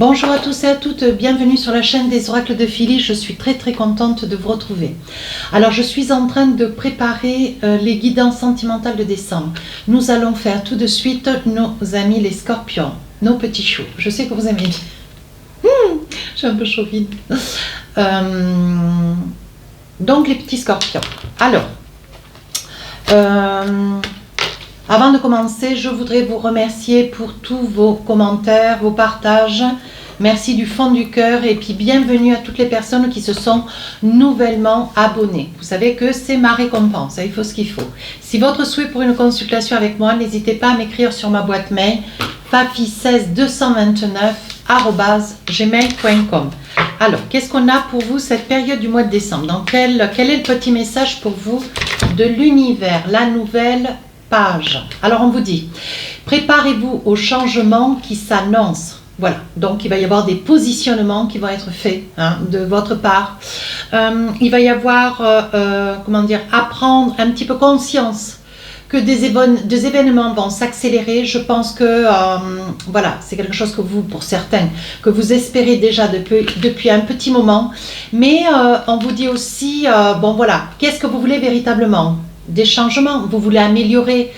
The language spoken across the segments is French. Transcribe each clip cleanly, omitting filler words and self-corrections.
Bonjour à tous et à toutes, bienvenue sur la chaîne des oracles de Philly. Je suis très contente de vous retrouver. Alors je suis en train de préparer les guidances sentimentales de décembre. Nous allons faire tout de suite nos amis les scorpions, nos petits choux. Je sais que vous aimez bien. Je suis un peu chauvine. Donc les petits scorpions. Alors, avant de commencer, je voudrais vous remercier pour tous vos commentaires, vos partages. Merci du fond du cœur et puis bienvenue à toutes les personnes qui se sont nouvellement abonnées. Vous savez que c'est ma récompense, il faut ce qu'il faut. Si votre souhait pour une consultation avec moi, n'hésitez pas à m'écrire sur ma boîte mail fafi16229@gmail.com. Alors, qu'est-ce qu'on a pour vous cette période du mois de décembre? Donc, quel est le petit message pour vous de l'univers, la nouvelle page? Alors on vous dit, préparez-vous au changement qui s'annonce. Voilà, donc il va y avoir des positionnements qui vont être faits de votre part. Il va y avoir, comment dire, à prendre un petit peu conscience que des événements vont s'accélérer. Je pense que, voilà, c'est quelque chose que vous, pour certains, que vous espérez déjà depuis un petit moment. Mais on vous dit aussi, bon voilà, qu'est-ce que vous voulez véritablement? Des changements, vous voulez améliorer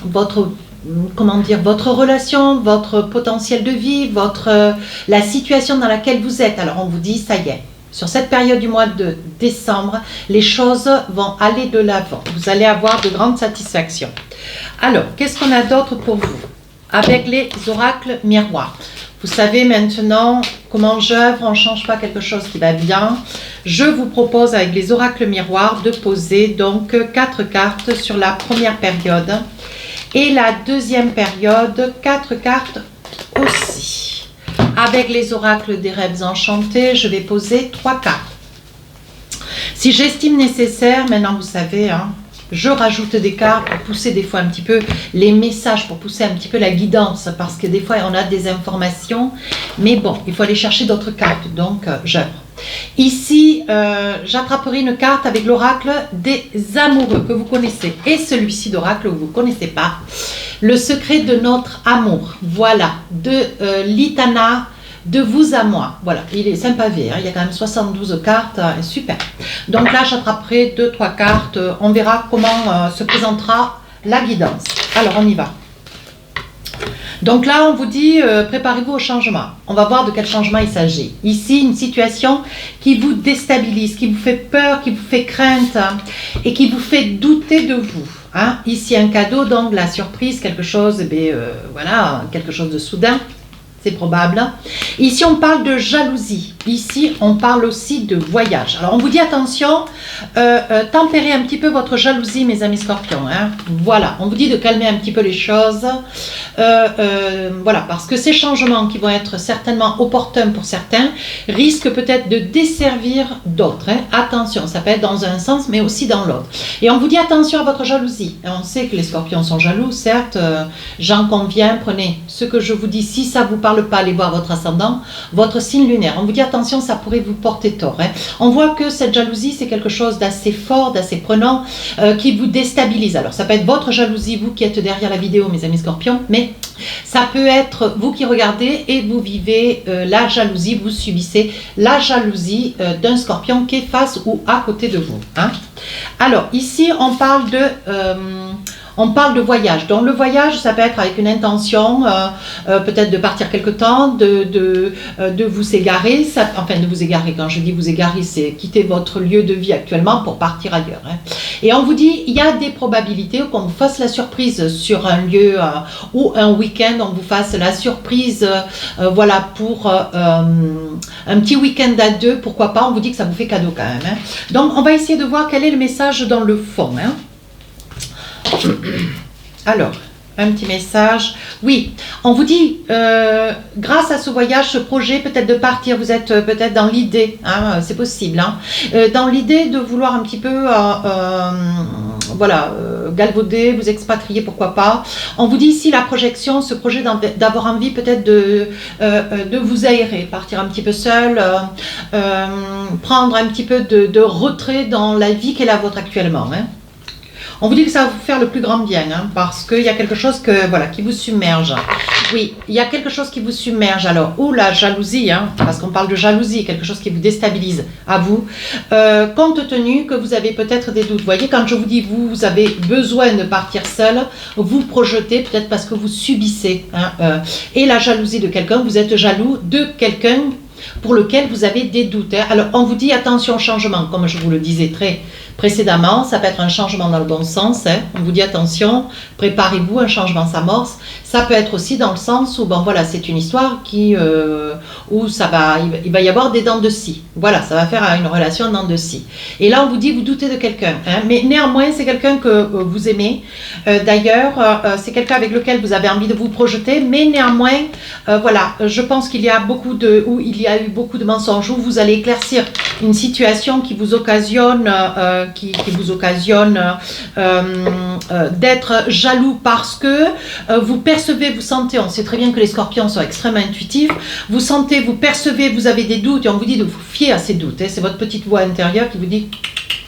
votre relation, votre potentiel de vie, la situation dans laquelle vous êtes. Alors on vous dit, ça y est, sur cette période du mois de décembre, les choses vont aller de l'avant. Vous allez avoir de grandes satisfactions. Alors, qu'est-ce qu'on a d'autre pour vous? Avec les oracles miroirs. Vous savez maintenant comment j'œuvre, on ne change pas quelque chose qui va bien. Je vous propose avec les oracles miroirs de poser donc 4 cartes sur la première période. Et la deuxième période, 4 cartes aussi. Avec les oracles des rêves enchantés, je vais poser 3 cartes. Si j'estime nécessaire, maintenant vous savez, je rajoute des cartes pour pousser des fois un petit peu les messages, pour pousser un petit peu la guidance, parce que des fois on a des informations, mais bon, il faut aller chercher d'autres cartes, donc j'œuvre. Ici, j'attraperai une carte avec l'oracle des amoureux que vous connaissez, et celui-ci d'oracle que vous ne connaissez pas, le secret de notre amour, voilà, de l'Itana, de vous à moi. Voilà, c'est un pavé, il y a quand même 72 cartes, super. Donc là, j'attraperai 2-3 cartes, on verra comment se présentera la guidance. Alors, on y va. Donc là, on vous dit, préparez-vous au changement. On va voir de quel changement il s'agit. Ici, une situation qui vous déstabilise, qui vous fait peur, qui vous fait crainte et qui vous fait douter de vous. Ici, un cadeau, donc la surprise, quelque chose, voilà, quelque chose de soudain. C'est probable. Ici, on parle de jalousie. Ici, on parle aussi de voyage. Alors, on vous dit attention, tempérez un petit peu votre jalousie, mes amis scorpions. Voilà, on vous dit de calmer un petit peu les choses. Voilà, parce que ces changements qui vont être certainement opportuns pour certains risquent peut-être de desservir d'autres. Attention, ça peut être dans un sens, mais aussi dans l'autre. Et on vous dit attention à votre jalousie. On sait que les scorpions sont jaloux, certes, j'en conviens. Prenez ce que je vous dis. Si ça vous parle pas, allez voir votre ascendant, votre signe lunaire. On vous dit attention, ça pourrait vous porter tort. On voit que cette jalousie, c'est quelque chose d'assez fort, d'assez prenant, qui vous déstabilise. Alors, ça peut être votre jalousie, vous qui êtes derrière la vidéo, mes amis scorpions, mais ça peut être vous qui regardez et vous vivez la jalousie, vous subissez la jalousie d'un scorpion qui est face ou à côté de vous. Alors, ici, on parle de voyage. Donc le voyage, ça peut être avec une intention, peut-être de partir quelque temps, de vous égarer. Enfin, de vous égarer, quand je dis vous égarer, c'est quitter votre lieu de vie actuellement pour partir ailleurs. Et on vous dit, il y a des probabilités qu'on vous fasse la surprise sur un lieu ou un week-end, on vous fasse la surprise, voilà, pour un petit week-end à deux, pourquoi pas, on vous dit que ça vous fait cadeau quand même. Donc on va essayer de voir quel est le message dans le fond. Alors, un petit message. Oui, on vous dit, grâce à ce voyage, ce projet, peut-être de partir, vous êtes peut-être dans l'idée, c'est possible, dans l'idée de vouloir un petit peu, voilà, galvauder, vous expatrier, pourquoi pas. On vous dit ici la projection, ce projet d'avoir envie peut-être de vous aérer, partir un petit peu seul, prendre un petit peu de retrait dans la vie qu'est la vôtre actuellement. On vous dit que ça va vous faire le plus grand bien, hein, parce qu'il y a quelque chose que, voilà, qui vous submerge. Oui, il y a quelque chose qui vous submerge. Alors, ou la jalousie, hein, parce qu'on parle de jalousie, quelque chose qui vous déstabilise à vous, compte tenu que vous avez peut-être des doutes. Vous voyez, quand je vous dis vous avez besoin de partir seul, vous projetez peut-être parce que vous subissez. Hein, et la jalousie de quelqu'un, vous êtes jaloux de quelqu'un pour lequel vous avez des doutes. Hein. Alors, on vous dit attention au changement, comme je vous le disais très précédemment, ça peut être un changement dans le bon sens. Hein. On vous dit attention, préparez-vous, un changement s'amorce. Ça peut être aussi dans le sens où, bon voilà, c'est une histoire qui, où il va y avoir des dents de scie. Voilà, ça va faire une relation en dents de scie. Et là, on vous dit, vous doutez de quelqu'un. Hein, mais néanmoins, c'est quelqu'un que vous aimez. D'ailleurs, c'est quelqu'un avec lequel vous avez envie de vous projeter. Mais néanmoins, voilà, je pense qu'il y a où il y a eu beaucoup de mensonges, où vous allez éclaircir une situation qui vous occasionne d'être jaloux parce que vous percevez, vous sentez, on sait très bien que les scorpions sont extrêmement intuitifs, vous sentez, vous percevez, vous avez des doutes et on vous dit de vous fier à ces doutes. Hein, c'est votre petite voix intérieure qui vous dit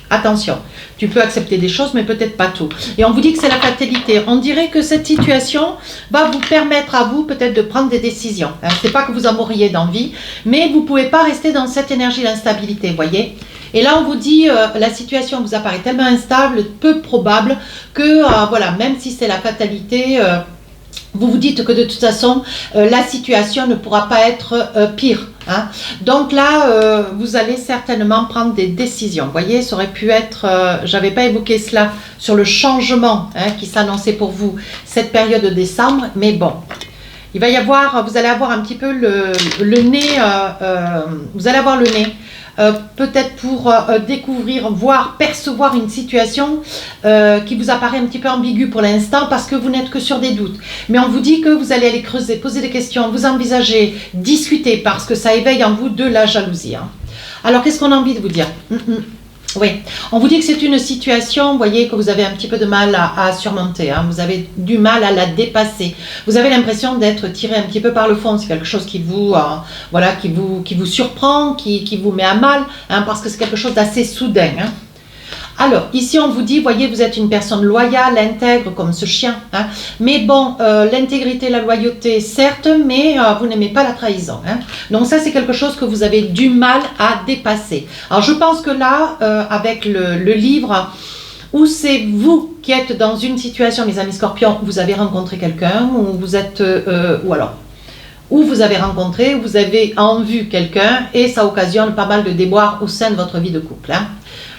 attention, tu peux accepter des choses mais peut-être pas tout. Et on vous dit que c'est la fatalité. On dirait que cette situation va vous permettre à vous peut-être de prendre des décisions. Hein, c'est pas que vous en mourriez d'envie, mais vous pouvez pas rester dans cette énergie d'instabilité, vous voyez. Et là, on vous dit, la situation vous apparaît tellement instable, peu probable, que, voilà, même si c'est la fatalité, vous vous dites que de toute façon, la situation ne pourra pas être pire. Hein. Donc là, vous allez certainement prendre des décisions. Vous voyez, ça aurait pu être, j'avais pas évoqué cela, sur le changement hein, qui s'annonçait pour vous cette période de décembre, mais bon. Il va y avoir, vous allez avoir un petit peu le nez, vous allez avoir le nez. Peut-être pour découvrir, voir, percevoir une situation qui vous apparaît un petit peu ambiguë pour l'instant parce que vous n'êtes que sur des doutes. Mais on vous dit que vous allez aller creuser, poser des questions, vous envisager, discuter parce que ça éveille en vous de la jalousie. Hein. Alors qu'est-ce qu'on a envie de vous dire? Oui, on vous dit que c'est une situation, vous voyez, que vous avez un petit peu de mal à surmonter, hein. Vous avez du mal à la dépasser. Vous avez l'impression d'être tiré un petit peu par le fond. C'est quelque chose qui vous, voilà, qui vous surprend, qui vous met à mal, hein, parce que c'est quelque chose d'assez soudain. Hein. Alors, ici, on vous dit, voyez, vous êtes une personne loyale, intègre, comme ce chien. Hein. Mais bon, l'intégrité, la loyauté, certes, mais vous n'aimez pas la trahison. Hein. Donc ça, c'est quelque chose que vous avez du mal à dépasser. Alors, je pense que là, avec le livre, où c'est vous qui êtes dans une situation, mes amis scorpions, vous avez rencontré quelqu'un, ou vous êtes, ou alors, où vous avez rencontré, vous avez en vue quelqu'un, et ça occasionne pas mal de déboires au sein de votre vie de couple. Hein.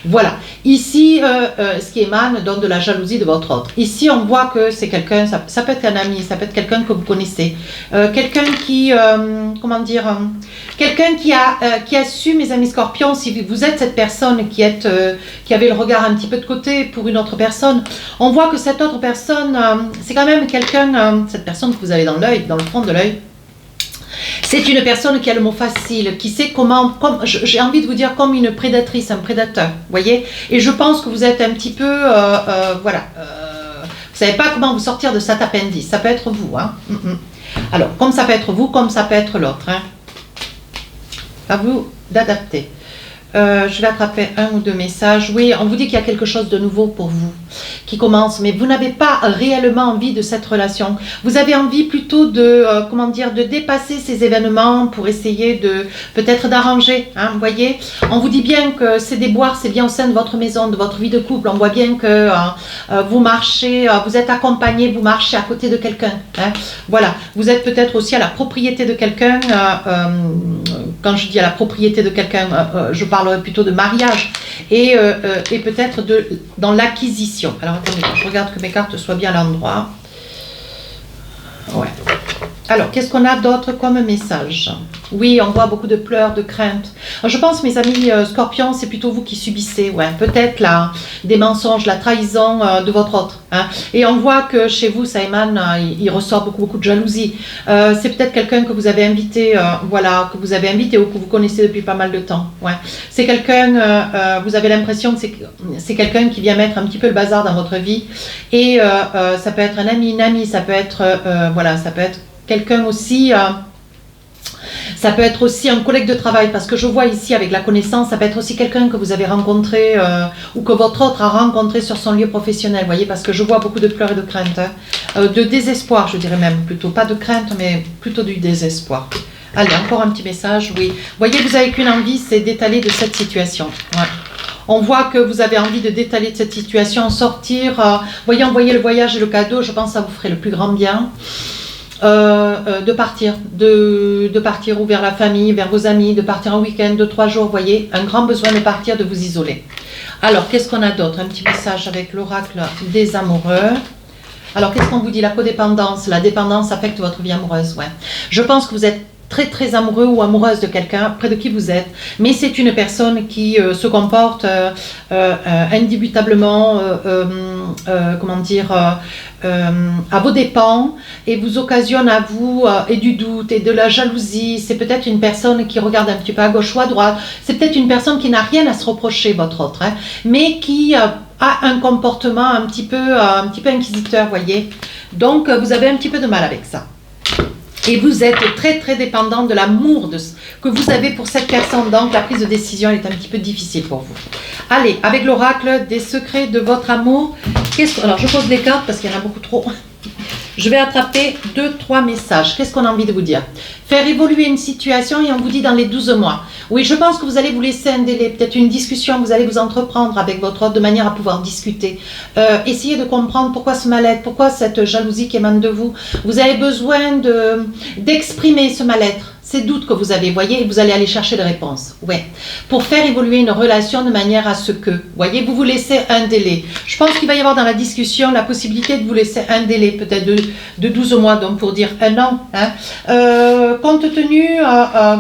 Voilà, ici, ce qui émane donne de la jalousie de votre autre. Ici, on voit que c'est quelqu'un, ça peut être un ami, ça peut être quelqu'un que vous connaissez. Quelqu'un qui, comment dire, quelqu'un qui a su, mes amis scorpions, si vous êtes cette personne qui avait le regard un petit peu de côté pour une autre personne, on voit que cette autre personne, c'est quand même quelqu'un, cette personne que vous avez dans l'œil, dans le fond de l'œil, c'est une personne qui a le mot facile, qui sait comment, j'ai envie de vous dire comme une prédatrice, un prédateur, vous voyez. Et je pense que vous êtes un petit peu, voilà, vous savez pas comment vous sortir de cet appendice, ça peut être vous. Hein. Alors, comme ça peut être vous, comme ça peut être l'autre. Hein. À vous d'adapter. Je vais attraper un ou deux messages. Oui, on vous dit qu'il y a quelque chose de nouveau pour vous qui commence, mais vous n'avez pas réellement envie de cette relation. Vous avez envie plutôt de, comment dire, de dépasser ces événements pour essayer de, peut-être d'arranger. Hein, vous voyez, on vous dit bien que ces déboires, c'est bien au sein de votre maison, de votre vie de couple. On voit bien que vous marchez, vous êtes accompagné, vous marchez à côté de quelqu'un. Hein, voilà, vous êtes peut-être aussi à la propriété de quelqu'un. Quand je dis à la propriété de quelqu'un, je parlerai plutôt de mariage et peut-être dans l'acquisition. Alors attendez, je regarde que mes cartes soient bien à l'endroit. Ouais. Alors, qu'est-ce qu'on a d'autre comme message? Oui, on voit beaucoup de pleurs, de craintes. Alors, je pense, mes amis scorpions, c'est plutôt vous qui subissez, ouais, peut-être des mensonges, la trahison de votre autre. Hein. Et on voit que chez vous, ça émane, il ressort beaucoup de jalousie. C'est peut-être quelqu'un que vous avez invité, voilà, que vous avez invité ou que vous connaissez depuis pas mal de temps. Ouais. C'est quelqu'un, vous avez l'impression que c'est quelqu'un qui vient mettre un petit peu le bazar dans votre vie. Et ça peut être un ami, une amie, ça peut être, voilà, ça peut être quelqu'un aussi, Ça peut être aussi un collègue de travail, parce que je vois ici avec la connaissance, ça peut être aussi quelqu'un que vous avez rencontré ou que votre autre a rencontré sur son lieu professionnel, vous voyez, parce que je vois beaucoup de pleurs et de craintes, hein. De désespoir, je dirais même plutôt, pas de crainte, mais plutôt du désespoir. Allez, encore un petit message, oui. Vous voyez, vous n'avez qu'une envie, c'est d'étaler de cette situation. Ouais. On voit que vous avez envie de détaler de cette situation, sortir, voyez, envoyer le voyage et le cadeau, je pense que ça vous ferait le plus grand bien. De partir ou vers la famille, vers vos amis, de partir un week-end de 3 jours, voyez, un grand besoin de partir, de vous isoler. Alors, qu'est-ce qu'on a d'autre? Un petit message avec l'oracle des amoureux. Alors, qu'est-ce qu'on vous dit? La codépendance, la dépendance affecte votre vie amoureuse, ouais. Je pense que vous êtes très très amoureux ou amoureuse de quelqu'un près de qui vous êtes, mais c'est une personne qui se comporte indubitablement, comment dire, à vos dépens et vous occasionne à vous et du doute et de la jalousie. C'est peut-être une personne qui regarde un petit peu à gauche ou à droite, c'est peut-être une personne qui n'a rien à se reprocher, votre autre, hein, mais qui a un comportement un petit peu inquisiteur, voyez. Donc vous avez un petit peu de mal avec ça. Et vous êtes très très dépendant de l'amour que vous avez pour cette personne, donc la prise de décision est un petit peu difficile pour vous. Allez, avec l'oracle des secrets de votre amour, alors je pose les cartes parce qu'il y en a beaucoup trop. Je vais attraper 2-3 messages. Qu'est-ce qu'on a envie de vous dire? Faire évoluer une situation et on vous dit dans les 12 mois. Oui, je pense que vous allez vous laisser un délai, peut-être une discussion, vous allez vous entreprendre avec votre autre de manière à pouvoir discuter. Essayez de comprendre pourquoi ce mal-être, pourquoi cette jalousie qui émane de vous. Vous avez besoin d'exprimer ce mal-être, ces doutes que vous avez, voyez, et vous allez aller chercher des réponses. Ouais. Pour faire évoluer une relation de manière à ce que, voyez, vous vous laissez un délai. Je pense qu'il va y avoir dans la discussion la possibilité de vous laisser un délai, peut-être de 12 mois, donc pour dire un an. Hein. Compte tenu,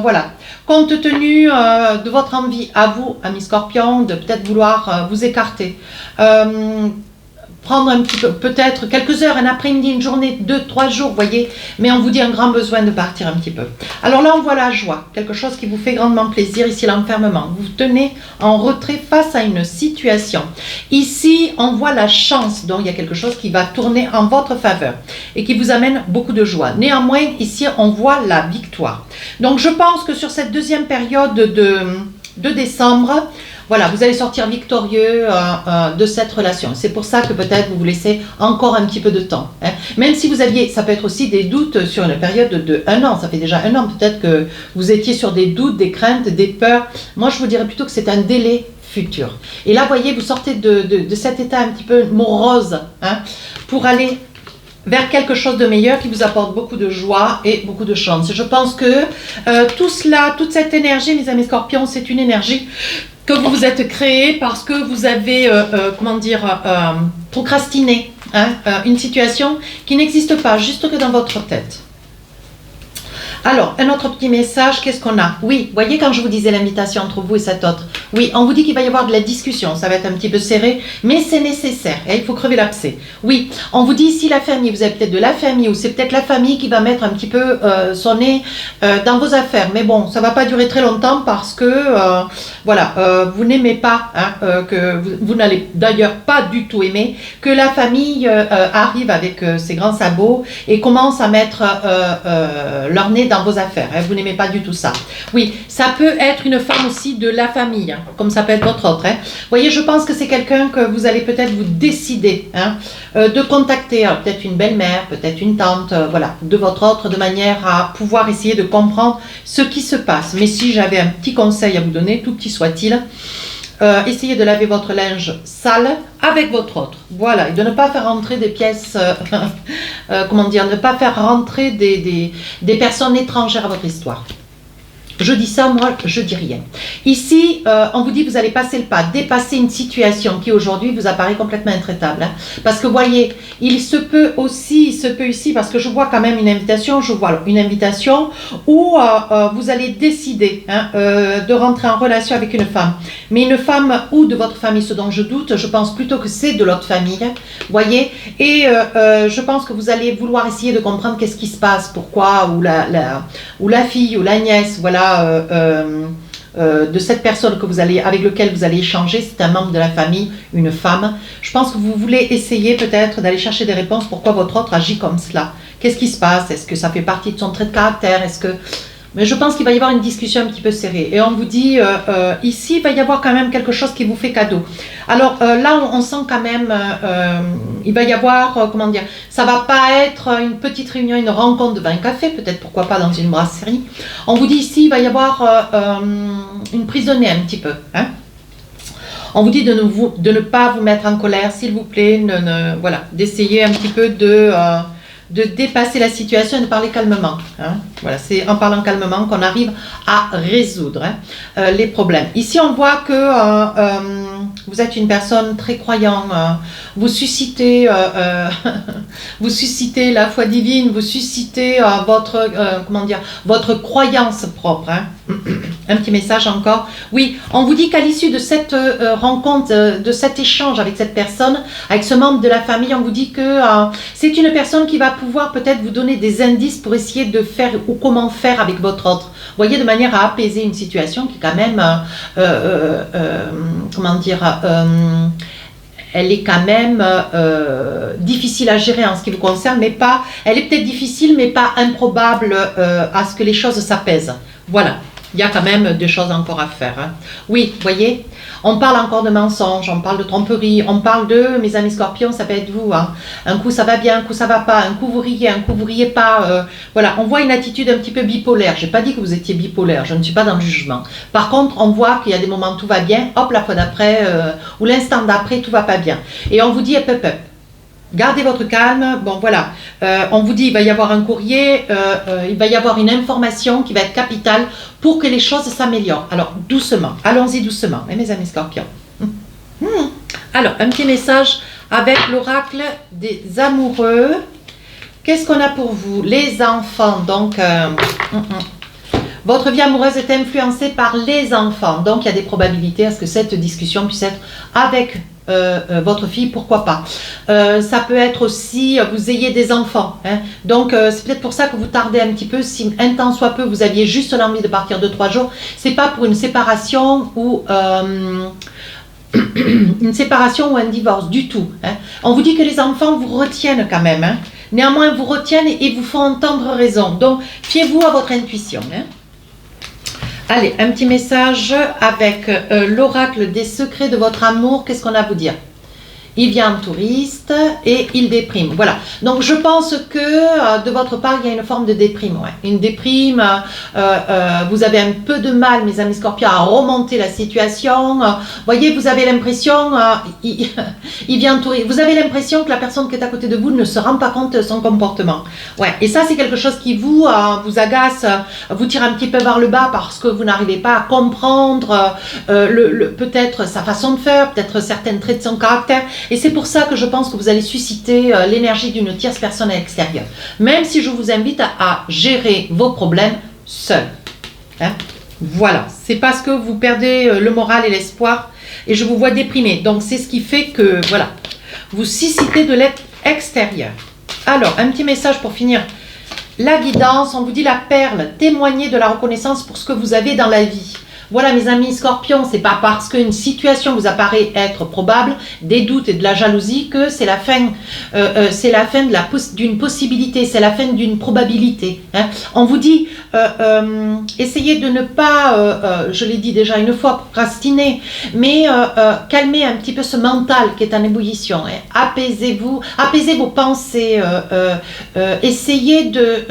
voilà, compte tenu de votre envie à vous, ami Scorpion, de peut-être vouloir vous écarter. Prendre un petit peu, peut-être quelques heures, un après-midi, une journée, 2-3 jours, voyez, mais on vous dit un grand besoin de partir un petit peu. Alors là, on voit la joie, quelque chose qui vous fait grandement plaisir, ici l'enfermement. Vous vous tenez en retrait face à une situation. Ici, on voit la chance, donc il y a quelque chose qui va tourner en votre faveur et qui vous amène beaucoup de joie. Néanmoins, ici, on voit la victoire. Donc je pense que sur cette deuxième période de décembre, voilà, vous allez sortir victorieux de cette relation. C'est pour ça que peut-être vous vous laissez encore un petit peu de temps. Hein. Même si vous aviez, ça peut être aussi des doutes sur une période de 1 an. Ça fait déjà 1 an peut-être que vous étiez sur des doutes, des craintes, des peurs. Moi, je vous dirais plutôt que c'est un délai futur. Et là, voyez, vous sortez de cet état un petit peu morose, hein, pour aller vers quelque chose de meilleur qui vous apporte beaucoup de joie et beaucoup de chance. Je pense que tout cela, toute cette énergie, mes amis Scorpions, c'est une énergie que vous vous êtes créé parce que vous avez, comment dire, procrastiné hein, une situation qui n'existe pas, juste que dans votre tête. Alors, un autre petit message, qu'est-ce qu'on a? Oui, voyez quand je vous disais l'invitation entre vous et cet autre, oui, on vous dit qu'il va y avoir de la discussion, ça va être un petit peu serré, mais c'est nécessaire, et il faut crever l'abcès. Oui, on vous dit ici la famille, vous avez peut-être de la famille, ou c'est peut-être la famille qui va mettre un petit peu son nez dans vos affaires, mais bon, ça ne va pas durer très longtemps parce que, voilà, vous n'aimez pas, hein, que vous n'allez d'ailleurs pas du tout aimer, que la famille arrive avec ses grands sabots et commence à mettre leur nez dans vos affaires, hein, vous n'aimez pas du tout ça. Oui, ça peut être une femme aussi de la famille, hein, comme ça peut être votre autre. Hein. Vous voyez, je pense que c'est quelqu'un que vous allez peut-être vous décider hein, de contacter, peut-être une belle-mère, peut-être une tante, voilà, de votre autre, de manière à pouvoir essayer de comprendre ce qui se passe. Mais si j'avais un petit conseil à vous donner, tout petit soit-il, essayez de laver votre linge sale avec votre autre, voilà, et de ne pas faire rentrer des pièces, comment dire, ne pas faire rentrer des personnes étrangères à votre histoire. Je dis ça, moi, je dis rien. Ici, on vous dit que vous allez passer le pas, dépasser une situation qui aujourd'hui vous apparaît complètement intraitable. Hein. Parce que voyez, il se peut ici, parce que je vois quand même une invitation, où vous allez décider hein, de rentrer en relation avec une femme. Mais une femme ou de votre famille, ce dont je doute, je pense plutôt que c'est de l'autre famille, voyez. Et je pense que vous allez vouloir essayer de comprendre qu'est-ce qui se passe, pourquoi, ou la fille, ou la nièce, voilà. De cette personne avec laquelle vous allez échanger, c'est un membre de la famille, une femme. Je pense que vous voulez essayer peut-être d'aller chercher des réponses, pourquoi votre autre agit comme cela. Qu'est-ce qui se passe? Est-ce que ça fait partie de son trait de caractère? Est-ce que... Mais je pense qu'il va y avoir une discussion un petit peu serrée. Et on vous dit, ici, il va y avoir quand même quelque chose qui vous fait cadeau. Alors là, on sent quand même, il va y avoir, comment dire, ça va pas être une petite réunion, une rencontre devant un café, peut-être pourquoi pas dans une brasserie. On vous dit ici, il va y avoir une prise de nez un petit peu. Hein. On vous dit de ne pas vous mettre en colère, s'il vous plaît, voilà, d'essayer un petit peu de dépasser la situation et de parler calmement. Hein. Voilà, c'est en parlant calmement qu'on arrive à résoudre les problèmes. Ici, on voit que vous êtes une personne très croyante, vous suscitez, vous suscitez la foi divine, vous suscitez votre croyance propre. Hein. Un petit message encore. Oui, on vous dit qu'à l'issue de cette rencontre, de cet échange avec cette personne, avec ce membre de la famille, on vous dit que c'est une personne qui va pouvoir peut-être vous donner des indices pour essayer de faire ou comment faire avec votre autre. Vous voyez, de manière à apaiser une situation qui est quand même, comment dire, elle est quand même difficile à gérer en ce qui vous concerne, mais pas, elle est peut-être difficile, mais pas improbable à ce que les choses s'apaisent. Voilà. Il y a quand même des choses encore à faire. Hein. Oui, vous voyez, on parle encore de mensonges, on parle de tromperie, on parle de, mes amis scorpions, ça peut être vous. Hein. Un coup ça va bien, un coup ça va pas, un coup vous riez, un coup vous riez pas. Voilà, on voit une attitude un petit peu bipolaire. Je n'ai pas dit que vous étiez bipolaire, je ne suis pas dans le jugement. Par contre, on voit qu'il y a des moments où tout va bien, hop, la fois d'après, ou l'instant d'après, tout va pas bien. Et on vous dit, up, up, up. Gardez votre calme. Bon, voilà. On vous dit il va y avoir un courrier, il va y avoir une information qui va être capitale pour que les choses s'améliorent. Alors, doucement. Allons-y doucement, mes amis scorpions. Alors, un petit message avec l'oracle des amoureux. Qu'est-ce qu'on a pour vous? Les enfants. Donc, votre vie amoureuse est influencée par les enfants. Donc, il y a des probabilités à ce que cette discussion puisse être avec votre fille, pourquoi pas. Ça peut être aussi, vous ayez des enfants. Hein. Donc, c'est peut-être pour ça que vous tardez un petit peu. Si un temps soit peu, vous aviez juste l'envie de partir 2-3 jours. C'est pas pour une séparation ou une séparation ou un divorce du tout. Hein. On vous dit que les enfants vous retiennent quand même. Hein. Néanmoins, vous retiennent et vous font entendre raison. Donc, fiez-vous à votre intuition. Hein. Allez, un petit message avec l'oracle des secrets de votre amour. Qu'est-ce qu'on a à vous dire? Il vient en touriste et il déprime. Voilà. Donc, je pense que de votre part, il y a une forme de déprime. Ouais. Une déprime. Vous avez un peu de mal, mes amis scorpions, à remonter la situation. Voyez, vous avez l'impression, il vient en touriste. Vous avez l'impression que la personne qui est à côté de vous ne se rend pas compte de son comportement. Ouais. Et ça, c'est quelque chose qui vous agace, vous tire un petit peu vers le bas parce que vous n'arrivez pas à comprendre peut-être sa façon de faire, peut-être certains traits de son caractère. Et c'est pour ça que je pense que vous allez susciter l'énergie d'une tierce personne à l'extérieur. Même si je vous invite à gérer vos problèmes seul. Hein? Voilà. C'est parce que vous perdez le moral et l'espoir et je vous vois déprimé. Donc, c'est ce qui fait que, voilà, vous suscitez de l'aide extérieure. Alors, un petit message pour finir. La guidance, on vous dit la perle. Témoignez de la reconnaissance pour ce que vous avez dans la vie. Voilà, mes amis scorpions, c'est pas parce qu'une situation vous apparaît être probable, des doutes et de la jalousie, que c'est la fin, d'une possibilité, c'est la fin d'une probabilité. Hein. On vous dit, essayez de ne pas, je l'ai dit déjà une fois, procrastiner, mais calmez un petit peu ce mental qui est en ébullition. Hein. Apaisez-vous, apaisez vos pensées, essayez de,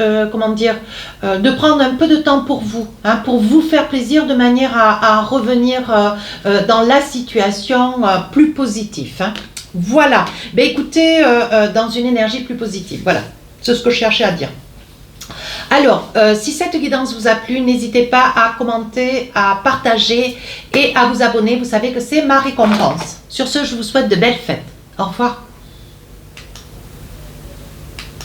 de prendre un peu de temps pour vous faire plaisir de manière à revenir dans la situation plus positive. Hein. Voilà. Ben, écoutez, dans une énergie plus positive. Voilà. C'est ce que je cherchais à dire. Alors, si cette guidance vous a plu, n'hésitez pas à commenter, à partager et à vous abonner. Vous savez que c'est ma récompense. Sur ce, je vous souhaite de belles fêtes. Au revoir.